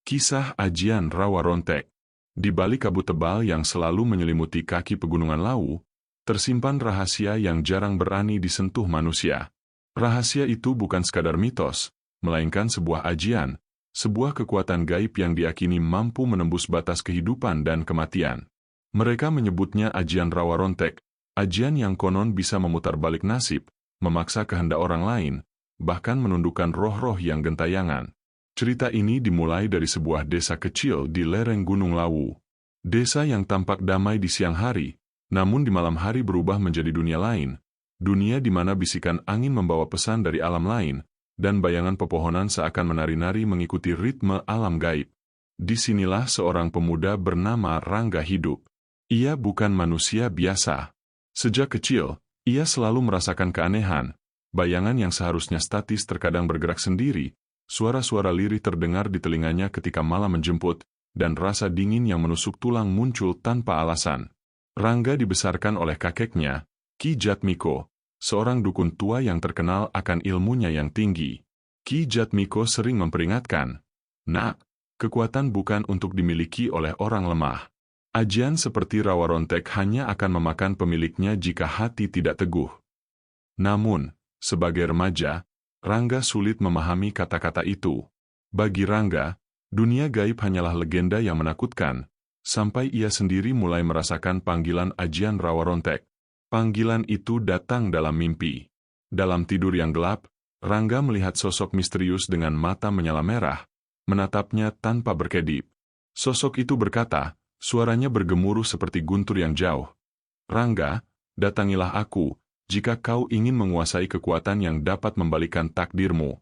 Kisah Ajian Rawa Rontek. Di balik kabut tebal yang selalu menyelimuti kaki pegunungan Lawu, tersimpan rahasia yang jarang berani disentuh manusia. Rahasia itu bukan sekadar mitos, melainkan sebuah ajian, sebuah kekuatan gaib yang diyakini mampu menembus batas kehidupan dan kematian. Mereka menyebutnya Ajian Rawa Rontek, ajian yang konon bisa memutar balik nasib, memaksa kehendak orang lain, bahkan menundukkan roh-roh yang gentayangan. Cerita ini dimulai dari sebuah desa kecil di lereng Gunung Lawu. Desa yang tampak damai di siang hari, namun di malam hari berubah menjadi dunia lain. Dunia di mana bisikan angin membawa pesan dari alam lain, dan bayangan pepohonan seakan menari-nari mengikuti ritme alam gaib. Disinilah seorang pemuda bernama Rangga hidup. Ia bukan manusia biasa. Sejak kecil, ia selalu merasakan keanehan. Bayangan yang seharusnya statis terkadang bergerak sendiri. Suara-suara lirih terdengar di telinganya ketika malam menjemput, dan rasa dingin yang menusuk tulang muncul tanpa alasan. Rangga dibesarkan oleh kakeknya, Ki Jatmiko, seorang dukun tua yang terkenal akan ilmunya yang tinggi. Ki Jatmiko sering memperingatkan, "Nak, kekuatan bukan untuk dimiliki oleh orang lemah. Ajian seperti Rawa Rontek hanya akan memakan pemiliknya jika hati tidak teguh." Namun, sebagai remaja, Rangga sulit memahami kata-kata itu. Bagi Rangga, dunia gaib hanyalah legenda yang menakutkan, sampai ia sendiri mulai merasakan panggilan Ajian Rawa Rontek. Panggilan itu datang dalam mimpi. Dalam tidur yang gelap, Rangga melihat sosok misterius dengan mata menyala merah, menatapnya tanpa berkedip. Sosok itu berkata, suaranya bergemuruh seperti guntur yang jauh. "Rangga, datangilah aku, jika kau ingin menguasai kekuatan yang dapat membalikkan takdirmu."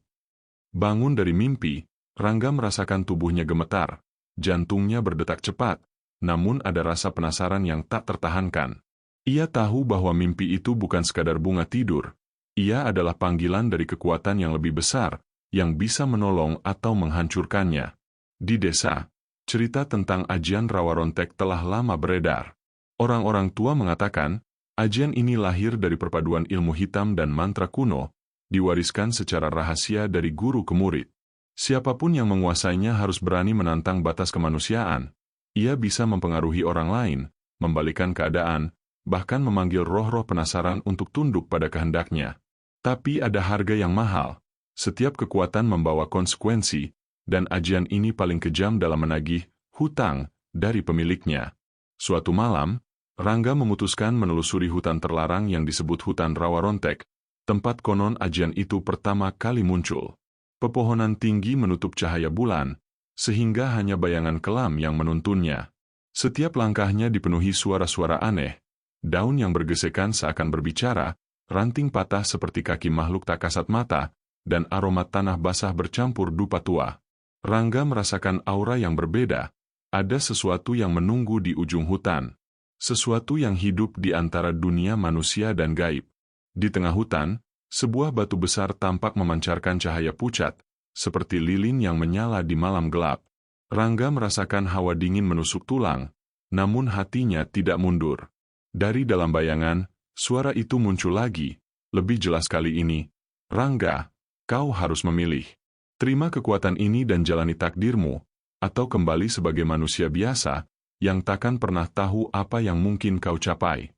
Bangun dari mimpi, Rangga merasakan tubuhnya gemetar, jantungnya berdetak cepat, namun ada rasa penasaran yang tak tertahankan. Ia tahu bahwa mimpi itu bukan sekadar bunga tidur, ia adalah panggilan dari kekuatan yang lebih besar, yang bisa menolong atau menghancurkannya. Di desa, cerita tentang Ajian Rawa Rontek telah lama beredar. Orang-orang tua mengatakan, ajian ini lahir dari perpaduan ilmu hitam dan mantra kuno, diwariskan secara rahasia dari guru ke murid. Siapapun yang menguasainya harus berani menantang batas kemanusiaan. Ia bisa mempengaruhi orang lain, membalikkan keadaan, bahkan memanggil roh-roh penasaran untuk tunduk pada kehendaknya. Tapi ada harga yang mahal. Setiap kekuatan membawa konsekuensi, dan ajian ini paling kejam dalam menagih hutang dari pemiliknya. Suatu malam, Rangga memutuskan menelusuri hutan terlarang yang disebut hutan Rawa Rontek, tempat konon ajian itu pertama kali muncul. Pepohonan tinggi menutup cahaya bulan, sehingga hanya bayangan kelam yang menuntunnya. Setiap langkahnya dipenuhi suara-suara aneh, daun yang bergesekan seakan berbicara, ranting patah seperti kaki makhluk tak kasat mata, dan aroma tanah basah bercampur dupa tua. Rangga merasakan aura yang berbeda, ada sesuatu yang menunggu di ujung hutan. Sesuatu yang hidup di antara dunia manusia dan gaib. Di tengah hutan, sebuah batu besar tampak memancarkan cahaya pucat, seperti lilin yang menyala di malam gelap. Rangga merasakan hawa dingin menusuk tulang, namun hatinya tidak mundur. Dari dalam bayangan, suara itu muncul lagi, lebih jelas kali ini. "Rangga, kau harus memilih. Terima kekuatan ini dan jalani takdirmu, atau kembali sebagai manusia biasa, yang takkan pernah tahu apa yang mungkin kau capai."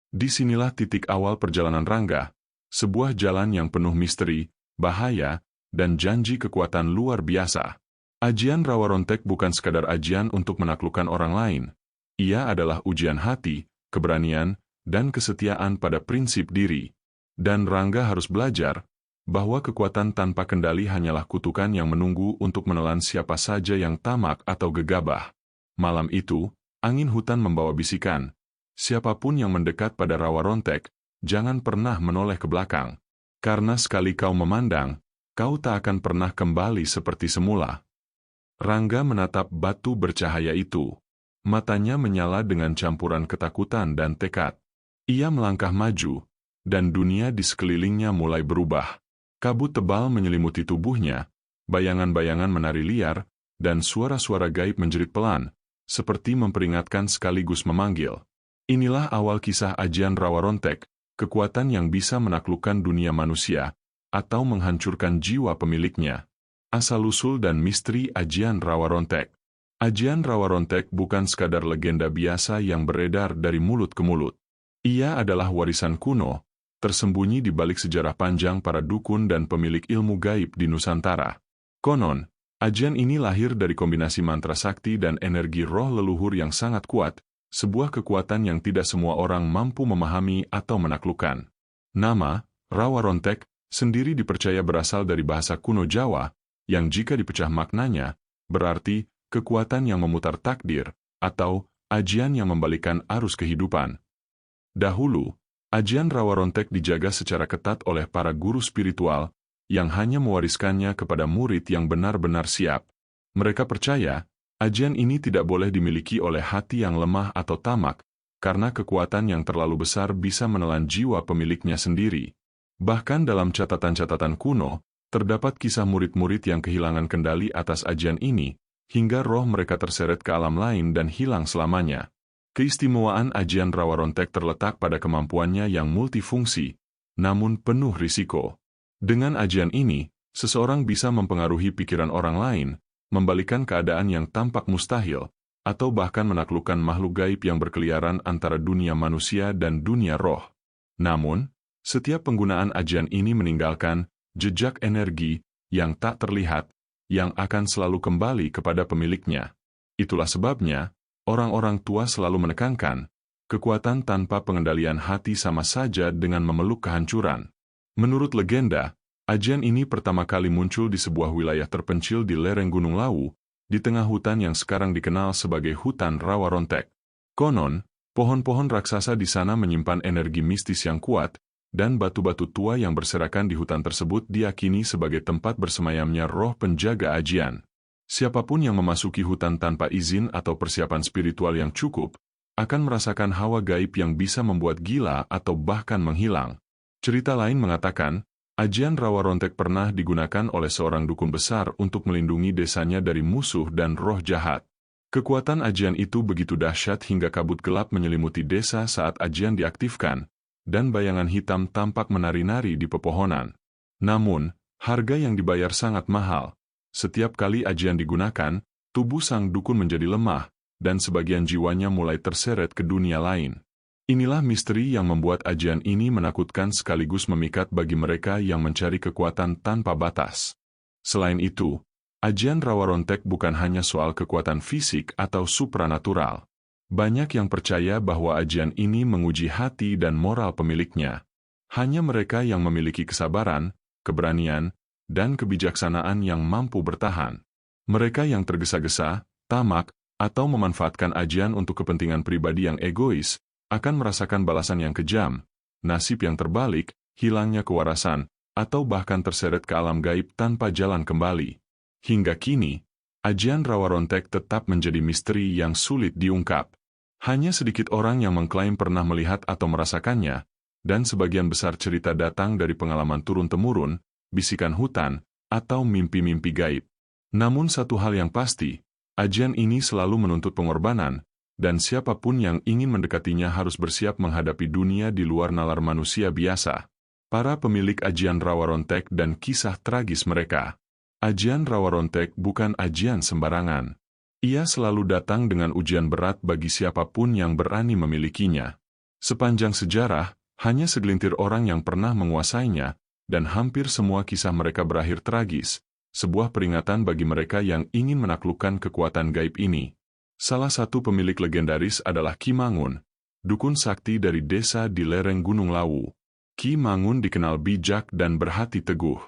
Disinilah titik awal perjalanan Rangga, sebuah jalan yang penuh misteri, bahaya, dan janji kekuatan luar biasa. Ajian Rawa Rontek bukan sekadar ajian untuk menaklukkan orang lain. Ia adalah ujian hati, keberanian, dan kesetiaan pada prinsip diri. Dan Rangga harus belajar bahwa kekuatan tanpa kendali hanyalah kutukan yang menunggu untuk menelan siapa saja yang tamak atau gegabah. Malam itu, angin hutan membawa bisikan. Siapapun yang mendekat pada Rawa Rontek, jangan pernah menoleh ke belakang. Karena sekali kau memandang, kau tak akan pernah kembali seperti semula. Rangga menatap batu bercahaya itu. Matanya menyala dengan campuran ketakutan dan tekad. Ia melangkah maju, dan dunia di sekelilingnya mulai berubah. Kabut tebal menyelimuti tubuhnya, bayangan-bayangan menari liar, dan suara-suara gaib menjerit pelan, seperti memperingatkan sekaligus memanggil. Inilah awal kisah Ajian Rawa Rontek, kekuatan yang bisa menaklukkan dunia manusia, atau menghancurkan jiwa pemiliknya. Asal-usul dan misteri Ajian Rawa Rontek. Ajian Rawa Rontek bukan sekadar legenda biasa yang beredar dari mulut ke mulut. Ia adalah warisan kuno, tersembunyi di balik sejarah panjang para dukun dan pemilik ilmu gaib di Nusantara. Konon, ajian ini lahir dari kombinasi mantra sakti dan energi roh leluhur yang sangat kuat, sebuah kekuatan yang tidak semua orang mampu memahami atau menaklukkan. Nama, Rawa Rontek, sendiri dipercaya berasal dari bahasa kuno Jawa, yang jika dipecah maknanya, berarti kekuatan yang memutar takdir, atau ajian yang membalikan arus kehidupan. Dahulu, ajian Rawa Rontek dijaga secara ketat oleh para guru spiritual, yang hanya mewariskannya kepada murid yang benar-benar siap. Mereka percaya, ajian ini tidak boleh dimiliki oleh hati yang lemah atau tamak, karena kekuatan yang terlalu besar bisa menelan jiwa pemiliknya sendiri. Bahkan dalam catatan-catatan kuno, terdapat kisah murid-murid yang kehilangan kendali atas ajian ini, hingga roh mereka terseret ke alam lain dan hilang selamanya. Keistimewaan ajian Rawa Rontek terletak pada kemampuannya yang multifungsi, namun penuh risiko. Dengan ajian ini, seseorang bisa mempengaruhi pikiran orang lain, membalikan keadaan yang tampak mustahil, atau bahkan menaklukkan makhluk gaib yang berkeliaran antara dunia manusia dan dunia roh. Namun, setiap penggunaan ajian ini meninggalkan jejak energi yang tak terlihat, yang akan selalu kembali kepada pemiliknya. Itulah sebabnya, orang-orang tua selalu menekankan, kekuatan tanpa pengendalian hati sama saja dengan memeluk kehancuran. Menurut legenda, ajian ini pertama kali muncul di sebuah wilayah terpencil di lereng Gunung Lawu, di tengah hutan yang sekarang dikenal sebagai hutan Rawa Rontek. Konon, pohon-pohon raksasa di sana menyimpan energi mistis yang kuat, dan batu-batu tua yang berserakan di hutan tersebut diyakini sebagai tempat bersemayamnya roh penjaga ajian. Siapapun yang memasuki hutan tanpa izin atau persiapan spiritual yang cukup, akan merasakan hawa gaib yang bisa membuat gila atau bahkan menghilang. Cerita lain mengatakan, ajian Rawa Rontek pernah digunakan oleh seorang dukun besar untuk melindungi desanya dari musuh dan roh jahat. Kekuatan ajian itu begitu dahsyat hingga kabut gelap menyelimuti desa saat ajian diaktifkan, dan bayangan hitam tampak menari-nari di pepohonan. Namun, harga yang dibayar sangat mahal. Setiap kali ajian digunakan, tubuh sang dukun menjadi lemah, dan sebagian jiwanya mulai terseret ke dunia lain. Inilah misteri yang membuat ajian ini menakutkan sekaligus memikat bagi mereka yang mencari kekuatan tanpa batas. Selain itu, ajian Rawa Rontek bukan hanya soal kekuatan fisik atau supranatural. Banyak yang percaya bahwa ajian ini menguji hati dan moral pemiliknya. Hanya mereka yang memiliki kesabaran, keberanian, dan kebijaksanaan yang mampu bertahan. Mereka yang tergesa-gesa, tamak, atau memanfaatkan ajian untuk kepentingan pribadi yang egois, akan merasakan balasan yang kejam, nasib yang terbalik, hilangnya kewarasan, atau bahkan terseret ke alam gaib tanpa jalan kembali. Hingga kini, ajian Rawa Rontek tetap menjadi misteri yang sulit diungkap. Hanya sedikit orang yang mengklaim pernah melihat atau merasakannya, dan sebagian besar cerita datang dari pengalaman turun-temurun, bisikan hutan, atau mimpi-mimpi gaib. Namun satu hal yang pasti, ajian ini selalu menuntut pengorbanan, dan siapapun yang ingin mendekatinya harus bersiap menghadapi dunia di luar nalar manusia biasa. Para pemilik ajian Rawa Rontek dan kisah tragis mereka. Ajian Rawa Rontek bukan ajian sembarangan. Ia selalu datang dengan ujian berat bagi siapapun yang berani memilikinya. Sepanjang sejarah, hanya segelintir orang yang pernah menguasainya, dan hampir semua kisah mereka berakhir tragis, sebuah peringatan bagi mereka yang ingin menaklukkan kekuatan gaib ini. Salah satu pemilik legendaris adalah Ki Mangun, dukun sakti dari desa di lereng Gunung Lawu. Ki Mangun dikenal bijak dan berhati teguh.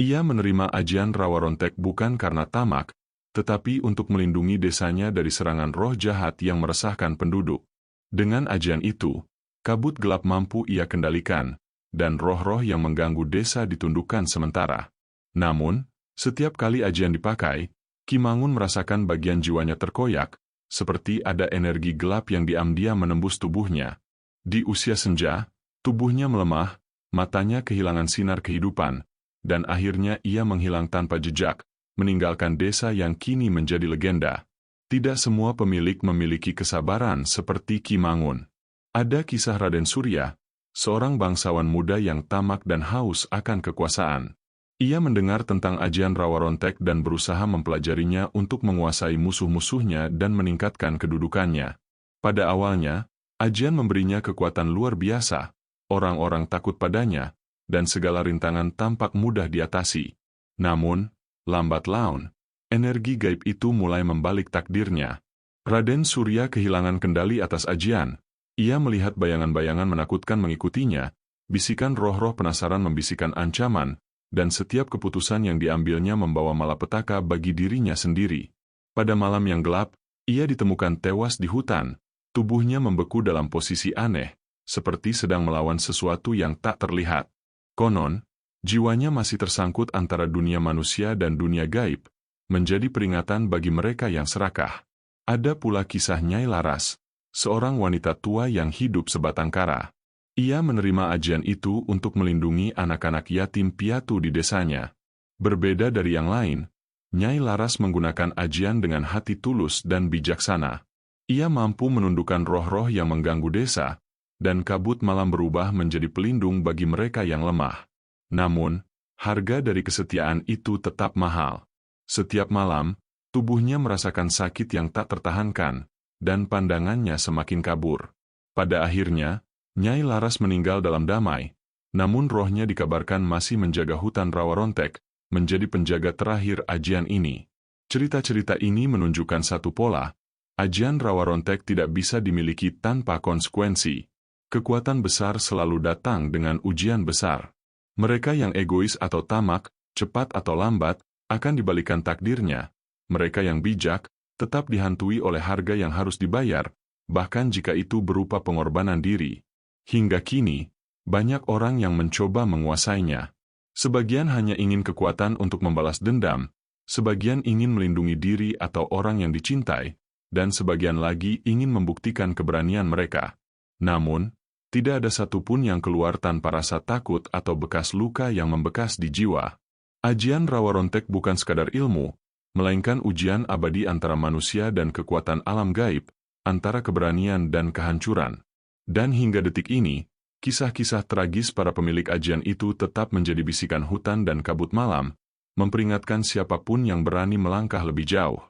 Ia menerima ajian Rawa Rontek bukan karena tamak, tetapi untuk melindungi desanya dari serangan roh jahat yang meresahkan penduduk. Dengan ajian itu, kabut gelap mampu ia kendalikan, dan roh-roh yang mengganggu desa ditundukkan sementara. Namun, setiap kali ajian dipakai, Ki Mangun merasakan bagian jiwanya terkoyak, seperti ada energi gelap yang diam-diam menembus tubuhnya. Di usia senja, tubuhnya melemah, matanya kehilangan sinar kehidupan, dan akhirnya ia menghilang tanpa jejak, meninggalkan desa yang kini menjadi legenda. Tidak semua pemilik memiliki kesabaran seperti Ki Mangun. Ada kisah Raden Surya, seorang bangsawan muda yang tamak dan haus akan kekuasaan. Ia mendengar tentang ajian Rawa Rontek dan berusaha mempelajarinya untuk menguasai musuh-musuhnya dan meningkatkan kedudukannya. Pada awalnya, ajian memberinya kekuatan luar biasa, orang-orang takut padanya, dan segala rintangan tampak mudah diatasi. Namun, lambat laun, energi gaib itu mulai membalik takdirnya. Raden Surya kehilangan kendali atas ajian. Ia melihat bayangan-bayangan menakutkan mengikutinya, bisikan roh-roh penasaran membisikkan ancaman, dan setiap keputusan yang diambilnya membawa malapetaka bagi dirinya sendiri. Pada malam yang gelap, ia ditemukan tewas di hutan, tubuhnya membeku dalam posisi aneh, seperti sedang melawan sesuatu yang tak terlihat. Konon, jiwanya masih tersangkut antara dunia manusia dan dunia gaib, menjadi peringatan bagi mereka yang serakah. Ada pula kisah Nyai Laras, seorang wanita tua yang hidup sebatang kara. Ia menerima ajian itu untuk melindungi anak-anak yatim piatu di desanya. Berbeda dari yang lain, Nyai Laras menggunakan ajian dengan hati tulus dan bijaksana. Ia mampu menundukkan roh-roh yang mengganggu desa, dan kabut malam berubah menjadi pelindung bagi mereka yang lemah. Namun, harga dari kesetiaan itu tetap mahal. Setiap malam, tubuhnya merasakan sakit yang tak tertahankan, dan pandangannya semakin kabur. Pada akhirnya, Nyai Laras meninggal dalam damai, namun rohnya dikabarkan masih menjaga hutan Rawa Rontek, menjadi penjaga terakhir ajian ini. Cerita-cerita ini menunjukkan satu pola, ajian Rawa Rontek tidak bisa dimiliki tanpa konsekuensi. Kekuatan besar selalu datang dengan ujian besar. Mereka yang egois atau tamak, cepat atau lambat, akan dibalikan takdirnya. Mereka yang bijak, tetap dihantui oleh harga yang harus dibayar, bahkan jika itu berupa pengorbanan diri. Hingga kini, banyak orang yang mencoba menguasainya. Sebagian hanya ingin kekuatan untuk membalas dendam, sebagian ingin melindungi diri atau orang yang dicintai, dan sebagian lagi ingin membuktikan keberanian mereka. Namun, tidak ada satupun yang keluar tanpa rasa takut atau bekas luka yang membekas di jiwa. Ajian Rawa Rontek bukan sekadar ilmu, melainkan ujian abadi antara manusia dan kekuatan alam gaib, antara keberanian dan kehancuran. Dan hingga detik ini, kisah-kisah tragis para pemilik ajian itu tetap menjadi bisikan hutan dan kabut malam, memperingatkan siapapun yang berani melangkah lebih jauh.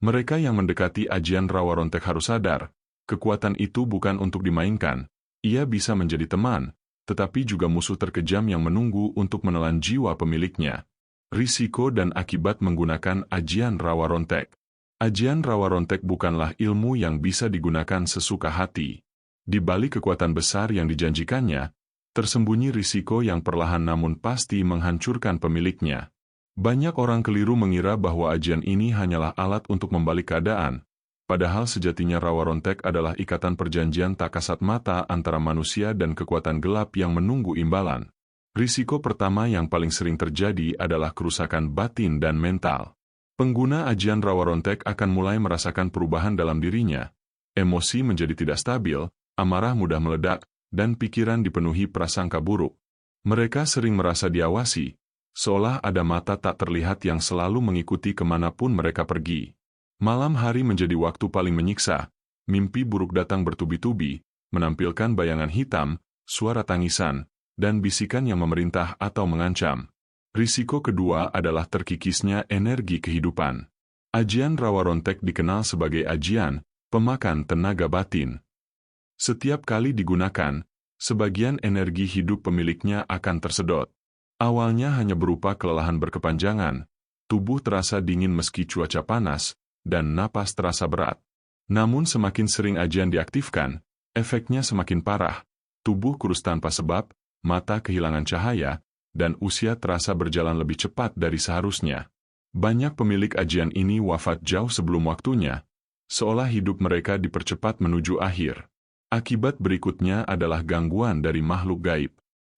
Mereka yang mendekati ajian Rawa Rontek harus sadar, kekuatan itu bukan untuk dimainkan, ia bisa menjadi teman, tetapi juga musuh terkejam yang menunggu untuk menelan jiwa pemiliknya. Risiko dan akibat menggunakan ajian Rawa Rontek. Ajian Rawa Rontek bukanlah ilmu yang bisa digunakan sesuka hati. Di balik kekuatan besar yang dijanjikannya, tersembunyi risiko yang perlahan namun pasti menghancurkan pemiliknya. Banyak orang keliru mengira bahwa ajian ini hanyalah alat untuk membalik keadaan, padahal sejatinya Rawa Rontek adalah ikatan perjanjian tak kasat mata antara manusia dan kekuatan gelap yang menunggu imbalan. Risiko pertama yang paling sering terjadi adalah kerusakan batin dan mental. Pengguna ajian Rawa Rontek akan mulai merasakan perubahan dalam dirinya. Emosi menjadi tidak stabil, amarah mudah meledak, dan pikiran dipenuhi prasangka buruk. Mereka sering merasa diawasi, seolah ada mata tak terlihat yang selalu mengikuti kemanapun mereka pergi. Malam hari menjadi waktu paling menyiksa, mimpi buruk datang bertubi-tubi, menampilkan bayangan hitam, suara tangisan, dan bisikan yang memerintah atau mengancam. Risiko kedua adalah terkikisnya energi kehidupan. Ajian Rawa Rontek dikenal sebagai ajian pemakan tenaga batin. Setiap kali digunakan, sebagian energi hidup pemiliknya akan tersedot. Awalnya hanya berupa kelelahan berkepanjangan, tubuh terasa dingin meski cuaca panas, dan napas terasa berat. Namun semakin sering ajian diaktifkan, efeknya semakin parah. Tubuh kurus tanpa sebab, mata kehilangan cahaya, dan usia terasa berjalan lebih cepat dari seharusnya. Banyak pemilik ajian ini wafat jauh sebelum waktunya, seolah hidup mereka dipercepat menuju akhir. Akibat berikutnya adalah gangguan dari makhluk gaib.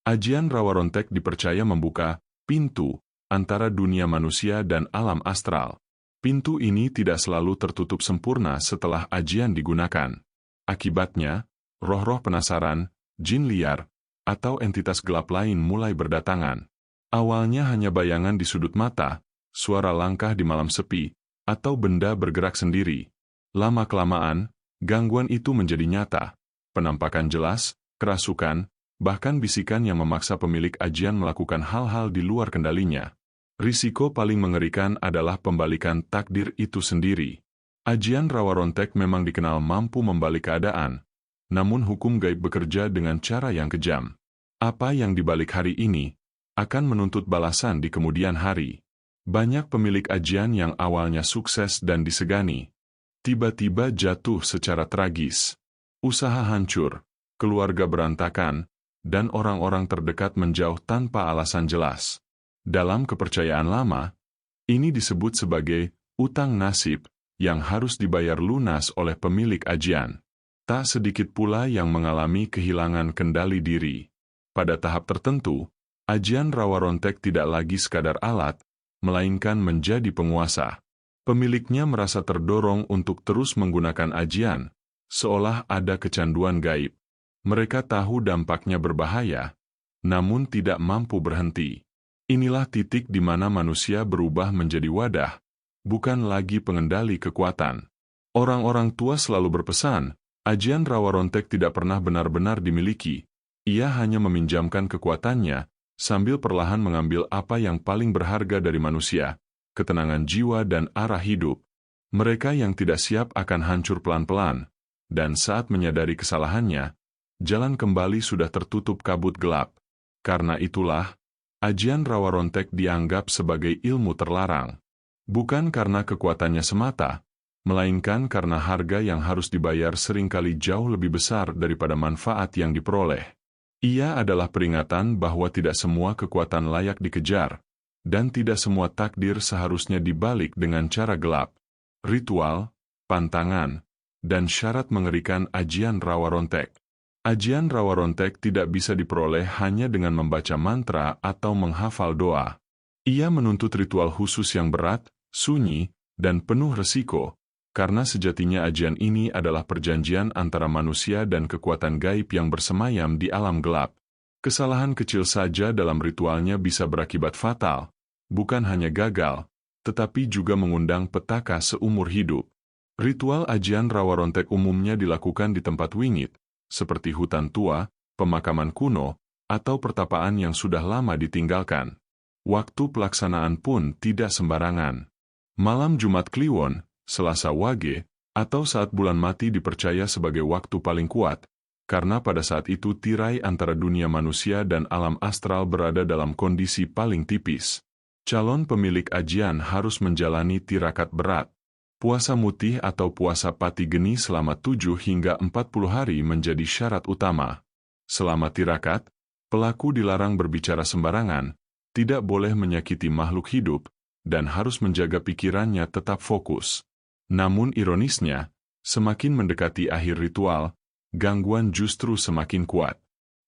Ajian Rawa Rontek dipercaya membuka pintu antara dunia manusia dan alam astral. Pintu ini tidak selalu tertutup sempurna setelah ajian digunakan. Akibatnya, roh-roh penasaran, jin liar, atau entitas gelap lain mulai berdatangan. Awalnya hanya bayangan di sudut mata, suara langkah di malam sepi, atau benda bergerak sendiri. Lama-kelamaan, gangguan itu menjadi nyata. Penampakan jelas, kerasukan, bahkan bisikan yang memaksa pemilik ajian melakukan hal-hal di luar kendalinya. Risiko paling mengerikan adalah pembalikan takdir itu sendiri. Ajian Rawa Rontek memang dikenal mampu membalik keadaan, namun hukum gaib bekerja dengan cara yang kejam. Apa yang dibalik hari ini akan menuntut balasan di kemudian hari. Banyak pemilik ajian yang awalnya sukses dan disegani, tiba-tiba jatuh secara tragis. Usaha hancur, keluarga berantakan, dan orang-orang terdekat menjauh tanpa alasan jelas. Dalam kepercayaan lama, ini disebut sebagai utang nasib yang harus dibayar lunas oleh pemilik ajian. Tak sedikit pula yang mengalami kehilangan kendali diri. Pada tahap tertentu, ajian Rawa Rontek tidak lagi sekadar alat, melainkan menjadi penguasa. Pemiliknya merasa terdorong untuk terus menggunakan ajian, seolah ada kecanduan gaib. Mereka tahu dampaknya berbahaya, namun tidak mampu berhenti. Inilah titik di mana manusia berubah menjadi wadah, bukan lagi pengendali kekuatan. Orang-orang tua selalu berpesan, ajian Rawa Rontek tidak pernah benar-benar dimiliki. Ia hanya meminjamkan kekuatannya, sambil perlahan mengambil apa yang paling berharga dari manusia, ketenangan jiwa dan arah hidup. Mereka yang tidak siap akan hancur pelan-pelan, dan saat menyadari kesalahannya, jalan kembali sudah tertutup kabut gelap. Karena itulah, ajian Rawa Rontek dianggap sebagai ilmu terlarang. Bukan karena kekuatannya semata, melainkan karena harga yang harus dibayar seringkali jauh lebih besar daripada manfaat yang diperoleh. Ia adalah peringatan bahwa tidak semua kekuatan layak dikejar, dan tidak semua takdir seharusnya dibalik dengan cara gelap. Ritual, pantangan, dan syarat mengerikan ajian Rawa Rontek. Ajian Rawa Rontek tidak bisa diperoleh hanya dengan membaca mantra atau menghafal doa. Ia menuntut ritual khusus yang berat, sunyi, dan penuh resiko, karena sejatinya ajian ini adalah perjanjian antara manusia dan kekuatan gaib yang bersemayam di alam gelap. Kesalahan kecil saja dalam ritualnya bisa berakibat fatal, bukan hanya gagal, tetapi juga mengundang petaka seumur hidup. Ritual ajian Rawa Rontek umumnya dilakukan di tempat wingit, seperti hutan tua, pemakaman kuno, atau pertapaan yang sudah lama ditinggalkan. Waktu pelaksanaan pun tidak sembarangan. Malam Jumat Kliwon, Selasa Wage, atau saat bulan mati dipercaya sebagai waktu paling kuat, karena pada saat itu tirai antara dunia manusia dan alam astral berada dalam kondisi paling tipis. Calon pemilik ajian harus menjalani tirakat berat. Puasa mutih atau puasa pati geni selama 7 hingga 40 hari menjadi syarat utama. Selama tirakat, pelaku dilarang berbicara sembarangan, tidak boleh menyakiti makhluk hidup, dan harus menjaga pikirannya tetap fokus. Namun ironisnya, semakin mendekati akhir ritual, gangguan justru semakin kuat.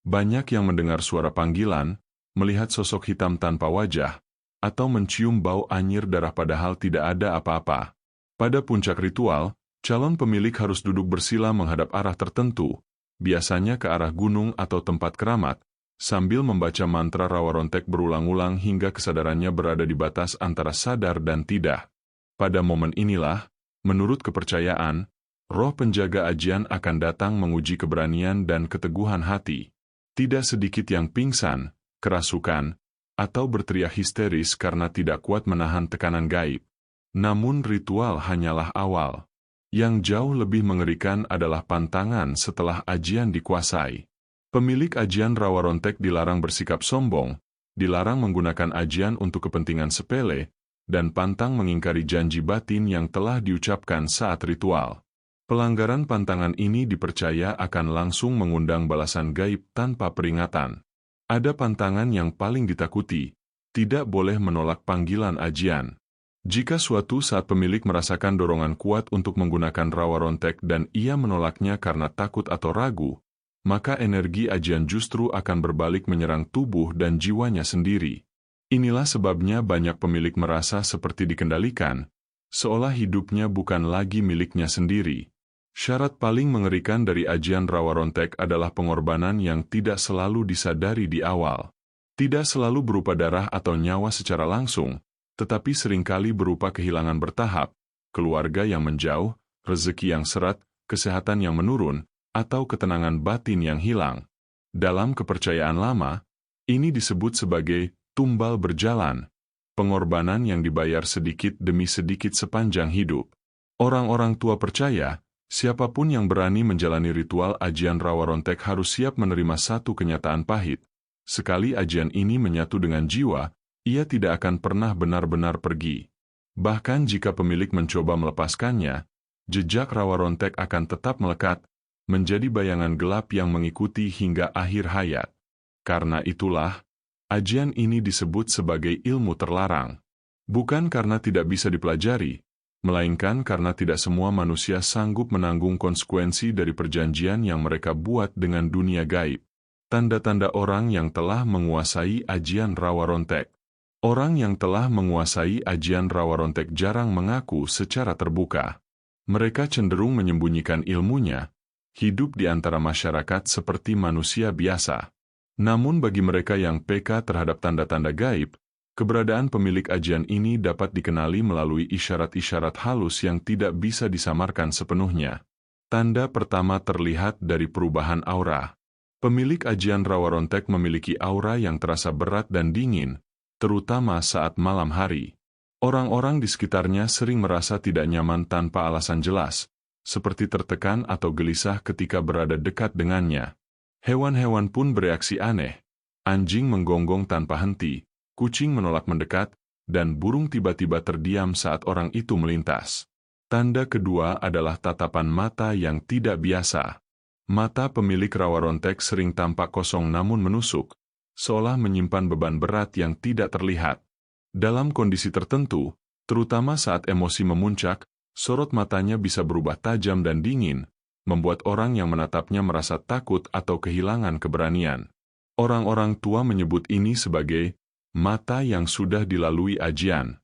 Banyak yang mendengar suara panggilan, melihat sosok hitam tanpa wajah, atau mencium bau anyir darah padahal tidak ada apa-apa. Pada puncak ritual, calon pemilik harus duduk bersila menghadap arah tertentu, biasanya ke arah gunung atau tempat keramat, sambil membaca mantra Rawa Rontek berulang-ulang hingga kesadarannya berada di batas antara sadar dan tidak. Pada momen inilah, menurut kepercayaan, roh penjaga ajian akan datang menguji keberanian dan keteguhan hati. Tidak sedikit yang pingsan, kerasukan, atau berteriak histeris karena tidak kuat menahan tekanan gaib. Namun ritual hanyalah awal. Yang jauh lebih mengerikan adalah pantangan setelah ajian dikuasai. Pemilik ajian Rawa Rontek dilarang bersikap sombong, dilarang menggunakan ajian untuk kepentingan sepele, dan pantang mengingkari janji batin yang telah diucapkan saat ritual. Pelanggaran pantangan ini dipercaya akan langsung mengundang balasan gaib tanpa peringatan. Ada pantangan yang paling ditakuti, tidak boleh menolak panggilan ajian. Jika suatu saat pemilik merasakan dorongan kuat untuk menggunakan Rawa Rontek dan ia menolaknya karena takut atau ragu, maka energi ajian justru akan berbalik menyerang tubuh dan jiwanya sendiri. Inilah sebabnya banyak pemilik merasa seperti dikendalikan, seolah hidupnya bukan lagi miliknya sendiri. Syarat paling mengerikan dari ajian Rawa Rontek adalah pengorbanan yang tidak selalu disadari di awal. Tidak selalu berupa darah atau nyawa secara langsung, tetapi seringkali berupa kehilangan bertahap, keluarga yang menjauh, rezeki yang seret, kesehatan yang menurun, atau ketenangan batin yang hilang. Dalam kepercayaan lama, ini disebut sebagai tumbal berjalan, pengorbanan yang dibayar sedikit demi sedikit sepanjang hidup. Orang-orang tua percaya, siapapun yang berani menjalani ritual ajian rawa rontek harus siap menerima satu kenyataan pahit. Sekali ajian ini menyatu dengan jiwa, ia tidak akan pernah benar-benar pergi. Bahkan jika pemilik mencoba melepaskannya, jejak rawa rontek akan tetap melekat, menjadi bayangan gelap yang mengikuti hingga akhir hayat. Karena itulah, ajian ini disebut sebagai ilmu terlarang. Bukan karena tidak bisa dipelajari, melainkan karena tidak semua manusia sanggup menanggung konsekuensi dari perjanjian yang mereka buat dengan dunia gaib. Tanda-tanda orang yang telah menguasai ajian rawa rontek. Orang yang telah menguasai ajian rawa rontek jarang mengaku secara terbuka. Mereka cenderung menyembunyikan ilmunya, hidup di antara masyarakat seperti manusia biasa. Namun bagi mereka yang peka terhadap tanda-tanda gaib, keberadaan pemilik ajian ini dapat dikenali melalui isyarat-isyarat halus yang tidak bisa disamarkan sepenuhnya. Tanda pertama terlihat dari perubahan aura. Pemilik ajian rawa rontek memiliki aura yang terasa berat dan dingin, terutama saat malam hari. Orang-orang di sekitarnya sering merasa tidak nyaman tanpa alasan jelas, seperti tertekan atau gelisah ketika berada dekat dengannya. Hewan-hewan pun bereaksi aneh. Anjing menggonggong tanpa henti, kucing menolak mendekat, dan burung tiba-tiba terdiam saat orang itu melintas. Tanda kedua adalah tatapan mata yang tidak biasa. Mata pemilik rawa rontek sering tampak kosong namun menusuk, seolah menyimpan beban berat yang tidak terlihat. Dalam kondisi tertentu, terutama saat emosi memuncak, sorot matanya bisa berubah tajam dan dingin, membuat orang yang menatapnya merasa takut atau kehilangan keberanian. Orang-orang tua menyebut ini sebagai mata yang sudah dilalui ajian.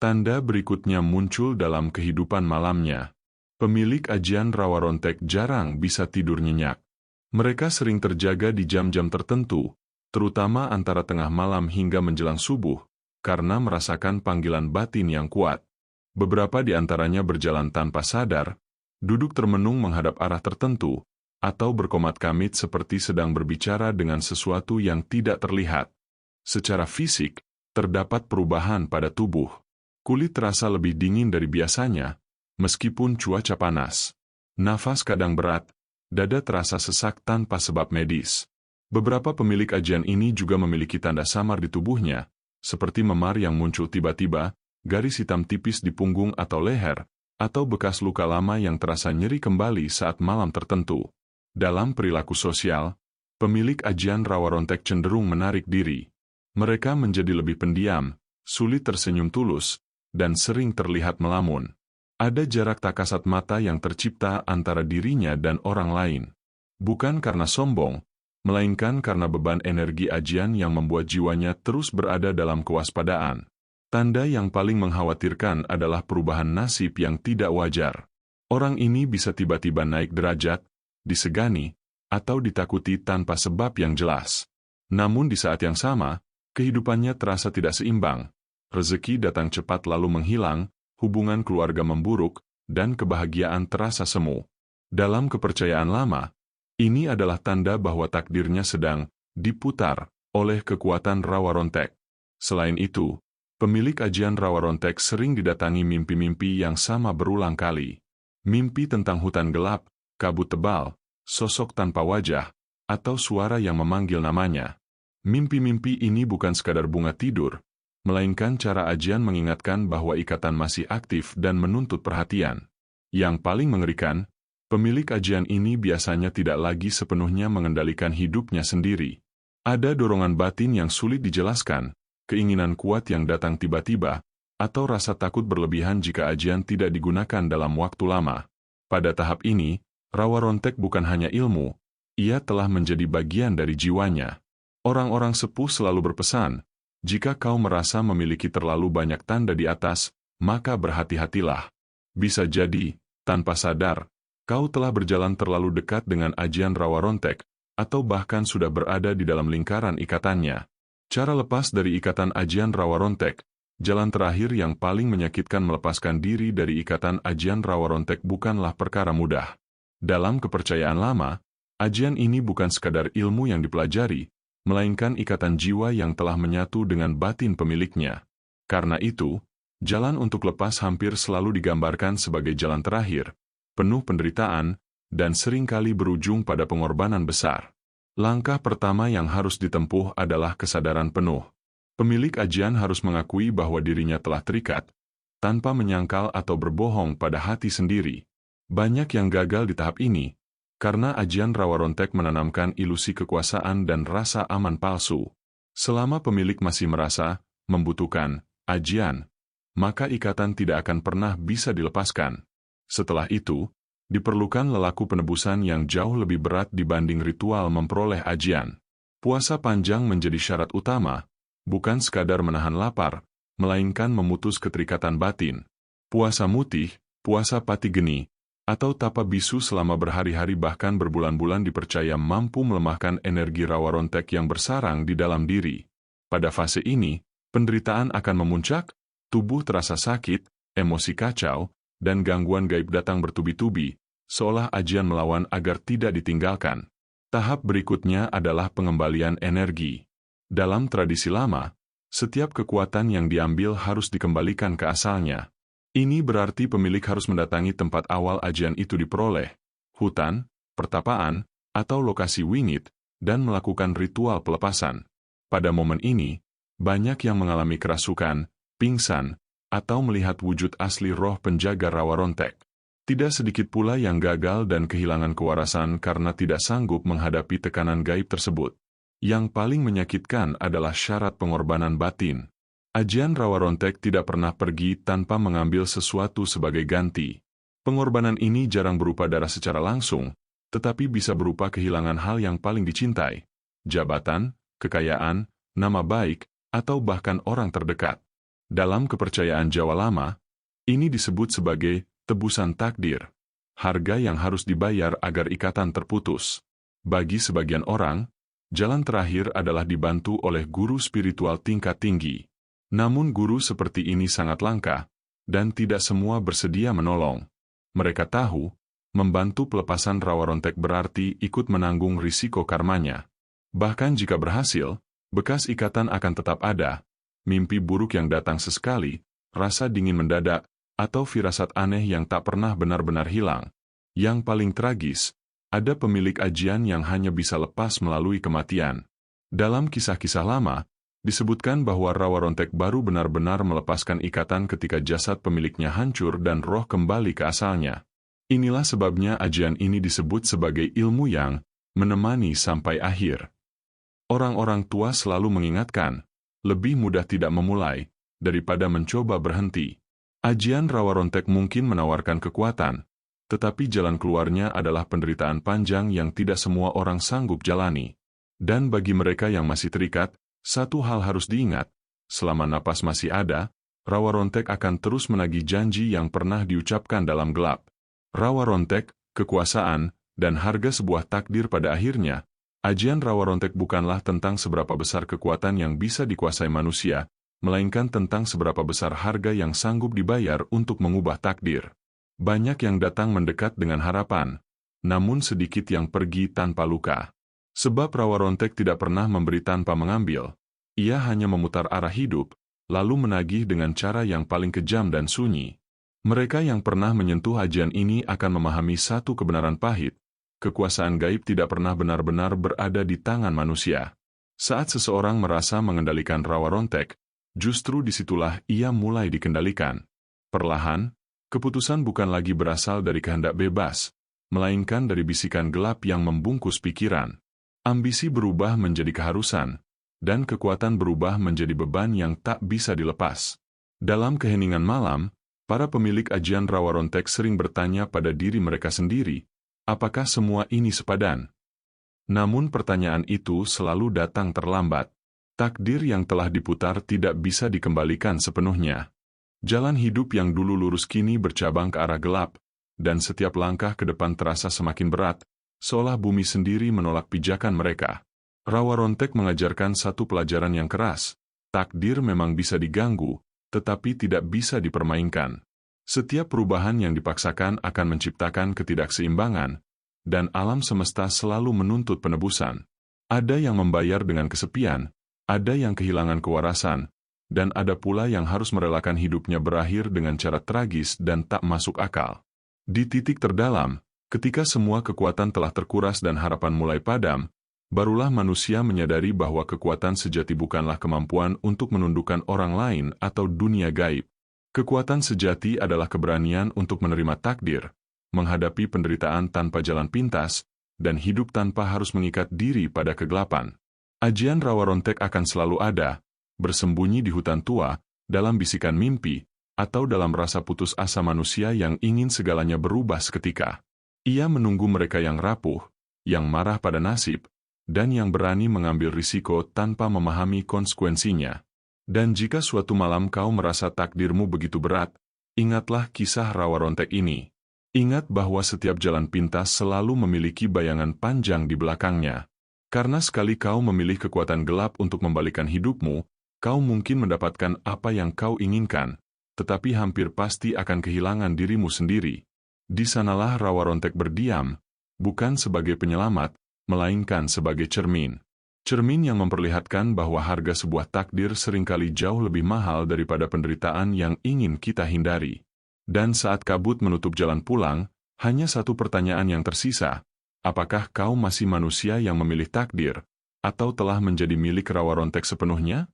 Tanda berikutnya muncul dalam kehidupan malamnya. Pemilik ajian rawa rontek jarang bisa tidur nyenyak. Mereka sering terjaga di jam-jam tertentu, terutama antara tengah malam hingga menjelang subuh, karena merasakan panggilan batin yang kuat. Beberapa di antaranya berjalan tanpa sadar, duduk termenung menghadap arah tertentu, atau berkomat kamit seperti sedang berbicara dengan sesuatu yang tidak terlihat. Secara fisik, terdapat perubahan pada tubuh. Kulit terasa lebih dingin dari biasanya, meskipun cuaca panas. Nafas kadang berat, dada terasa sesak tanpa sebab medis. Beberapa pemilik ajian ini juga memiliki tanda samar di tubuhnya, seperti memar yang muncul tiba-tiba, garis hitam tipis di punggung atau leher, atau bekas luka lama yang terasa nyeri kembali saat malam tertentu. Dalam perilaku sosial, pemilik ajian rawa rontek cenderung menarik diri. Mereka menjadi lebih pendiam, sulit tersenyum tulus, dan sering terlihat melamun. Ada jarak tak kasat mata yang tercipta antara dirinya dan orang lain. Bukan karena sombong, melainkan karena beban energi ajian yang membuat jiwanya terus berada dalam kewaspadaan. Tanda yang paling mengkhawatirkan adalah perubahan nasib yang tidak wajar. Orang ini bisa tiba-tiba naik derajat, disegani, atau ditakuti tanpa sebab yang jelas. Namun di saat yang sama, kehidupannya terasa tidak seimbang. Rezeki datang cepat lalu menghilang, hubungan keluarga memburuk, dan kebahagiaan terasa semu. Dalam kepercayaan lama, ini adalah tanda bahwa takdirnya sedang diputar oleh kekuatan rawa rontek. Selain itu, pemilik ajian rawa rontek sering didatangi mimpi-mimpi yang sama berulang kali. Mimpi tentang hutan gelap, kabut tebal, sosok tanpa wajah, atau suara yang memanggil namanya. Mimpi-mimpi ini bukan sekadar bunga tidur, melainkan cara ajian mengingatkan bahwa ikatan masih aktif dan menuntut perhatian. Yang paling mengerikan, pemilik ajian ini biasanya tidak lagi sepenuhnya mengendalikan hidupnya sendiri. Ada dorongan batin yang sulit dijelaskan, keinginan kuat yang datang tiba-tiba, atau rasa takut berlebihan jika ajian tidak digunakan dalam waktu lama. Pada tahap ini, rawa rontek bukan hanya ilmu, ia telah menjadi bagian dari jiwanya. Orang-orang sepuh selalu berpesan, jika kau merasa memiliki terlalu banyak tanda di atas, maka berhati-hatilah. Bisa jadi, tanpa sadar, kau telah berjalan terlalu dekat dengan ajian rawa rontek, atau bahkan sudah berada di dalam lingkaran ikatannya. Cara lepas dari ikatan ajian rawa rontek, jalan terakhir yang paling menyakitkan melepaskan diri dari ikatan ajian rawa rontek bukanlah perkara mudah. Dalam kepercayaan lama, Ajian ini bukan sekadar ilmu yang dipelajari, melainkan ikatan jiwa yang telah menyatu dengan batin pemiliknya. Karena itu, jalan untuk lepas hampir selalu digambarkan sebagai jalan terakhir, penuh penderitaan, dan seringkali berujung pada pengorbanan besar. Langkah pertama yang harus ditempuh adalah kesadaran penuh. Pemilik ajian harus mengakui bahwa dirinya telah terikat, tanpa menyangkal atau berbohong pada hati sendiri. Banyak yang gagal di tahap ini, karena ajian Rawarontek menanamkan ilusi kekuasaan dan rasa aman palsu. Selama pemilik masih merasa membutuhkan ajian, maka ikatan tidak akan pernah bisa dilepaskan. Setelah itu, diperlukan lelaku penebusan yang jauh lebih berat dibanding ritual memperoleh ajian. Puasa panjang menjadi syarat utama, bukan sekadar menahan lapar, melainkan memutus keterikatan batin. Puasa mutih, puasa pati geni, atau tapa bisu selama berhari-hari bahkan berbulan-bulan dipercaya mampu melemahkan energi Rawarontek yang bersarang di dalam diri. Pada fase ini, penderitaan akan memuncak, tubuh terasa sakit, emosi kacau, dan gangguan gaib datang bertubi-tubi, seolah ajian melawan agar tidak ditinggalkan. Tahap berikutnya adalah pengembalian energi. Dalam tradisi lama, setiap kekuatan yang diambil harus dikembalikan ke asalnya. Ini berarti pemilik harus mendatangi tempat awal ajian itu diperoleh, hutan, pertapaan, atau lokasi wingit, dan melakukan ritual pelepasan. Pada momen ini, banyak yang mengalami kerasukan, pingsan, atau melihat wujud asli roh penjaga Rawarontek. Tidak sedikit pula yang gagal dan kehilangan kewarasan karena tidak sanggup menghadapi tekanan gaib tersebut. Yang paling menyakitkan adalah syarat pengorbanan batin. Ajian Rawarontek tidak pernah pergi tanpa mengambil sesuatu sebagai ganti. Pengorbanan ini jarang berupa darah secara langsung, tetapi bisa berupa kehilangan hal yang paling dicintai, jabatan, kekayaan, nama baik, atau bahkan orang terdekat. Dalam kepercayaan Jawa lama, ini disebut sebagai tebusan takdir, harga yang harus dibayar agar ikatan terputus. Bagi sebagian orang, jalan terakhir adalah dibantu oleh guru spiritual tingkat tinggi. Namun guru seperti ini sangat langka, dan tidak semua bersedia menolong. Mereka tahu, membantu pelepasan Rawarontek berarti ikut menanggung risiko karmanya. Bahkan jika berhasil, bekas ikatan akan tetap ada, mimpi buruk yang datang sesekali, rasa dingin mendadak, atau firasat aneh yang tak pernah benar-benar hilang. Yang paling tragis, ada pemilik ajian yang hanya bisa lepas melalui kematian. Dalam kisah-kisah lama, disebutkan bahwa Rawarontek baru benar-benar melepaskan ikatan ketika jasad pemiliknya hancur dan roh kembali ke asalnya. Inilah sebabnya ajian ini disebut sebagai ilmu yang menemani sampai akhir. Orang-orang tua selalu mengingatkan, lebih mudah tidak memulai, daripada mencoba berhenti. Ajian Rawarontek mungkin menawarkan kekuatan, tetapi jalan keluarnya adalah penderitaan panjang yang tidak semua orang sanggup jalani. Dan bagi mereka yang masih terikat, satu hal harus diingat, selama napas masih ada, Rawarontek akan terus menagih janji yang pernah diucapkan dalam gelap. Rawarontek, kekuasaan, dan harga sebuah takdir pada akhirnya, ajian Rawarontek bukanlah tentang seberapa besar kekuatan yang bisa dikuasai manusia, melainkan tentang seberapa besar harga yang sanggup dibayar untuk mengubah takdir. Banyak yang datang mendekat dengan harapan, namun sedikit yang pergi tanpa luka. Sebab Rawarontek tidak pernah memberi tanpa mengambil, ia hanya memutar arah hidup, lalu menagih dengan cara yang paling kejam dan sunyi. Mereka yang pernah menyentuh ajian ini akan memahami satu kebenaran pahit, kekuasaan gaib tidak pernah benar-benar berada di tangan manusia. Saat seseorang merasa mengendalikan Rawarontek, justru disitulah ia mulai dikendalikan. Perlahan, keputusan bukan lagi berasal dari kehendak bebas, melainkan dari bisikan gelap yang membungkus pikiran. Ambisi berubah menjadi keharusan, dan kekuatan berubah menjadi beban yang tak bisa dilepas. Dalam keheningan malam, para pemilik ajian Rawarontek sering bertanya pada diri mereka sendiri, apakah semua ini sepadan? Namun pertanyaan itu selalu datang terlambat. Takdir yang telah diputar tidak bisa dikembalikan sepenuhnya. Jalan hidup yang dulu lurus kini bercabang ke arah gelap, dan setiap langkah ke depan terasa semakin berat, seolah bumi sendiri menolak pijakan mereka. Rawarontek mengajarkan satu pelajaran yang keras, takdir memang bisa diganggu, tetapi tidak bisa dipermainkan. Setiap perubahan yang dipaksakan akan menciptakan ketidakseimbangan, dan alam semesta selalu menuntut penebusan. Ada yang membayar dengan kesepian, ada yang kehilangan kewarasan, dan ada pula yang harus merelakan hidupnya berakhir dengan cara tragis dan tak masuk akal. Di titik terdalam, ketika semua kekuatan telah terkuras dan harapan mulai padam, barulah manusia menyadari bahwa kekuatan sejati bukanlah kemampuan untuk menundukkan orang lain atau dunia gaib. Kekuatan sejati adalah keberanian untuk menerima takdir, menghadapi penderitaan tanpa jalan pintas, dan hidup tanpa harus mengikat diri pada kegelapan. Ajian Rawa Rontek akan selalu ada, bersembunyi di hutan tua, dalam bisikan mimpi, atau dalam rasa putus asa manusia yang ingin segalanya berubah seketika. Ia menunggu mereka yang rapuh, yang marah pada nasib, dan yang berani mengambil risiko tanpa memahami konsekuensinya. Dan jika suatu malam kau merasa takdirmu begitu berat, ingatlah kisah Rawa Rontek ini. Ingat bahwa setiap jalan pintas selalu memiliki bayangan panjang di belakangnya. Karena sekali kau memilih kekuatan gelap untuk membalikan hidupmu, kau mungkin mendapatkan apa yang kau inginkan, tetapi hampir pasti akan kehilangan dirimu sendiri. Di sanalah Rawa Rontek berdiam, bukan sebagai penyelamat, melainkan sebagai cermin. Cermin yang memperlihatkan bahwa harga sebuah takdir seringkali jauh lebih mahal daripada penderitaan yang ingin kita hindari. Dan saat kabut menutup jalan pulang, hanya satu pertanyaan yang tersisa. Apakah kau masih manusia yang memilih takdir, atau telah menjadi milik Rawa Rontek sepenuhnya?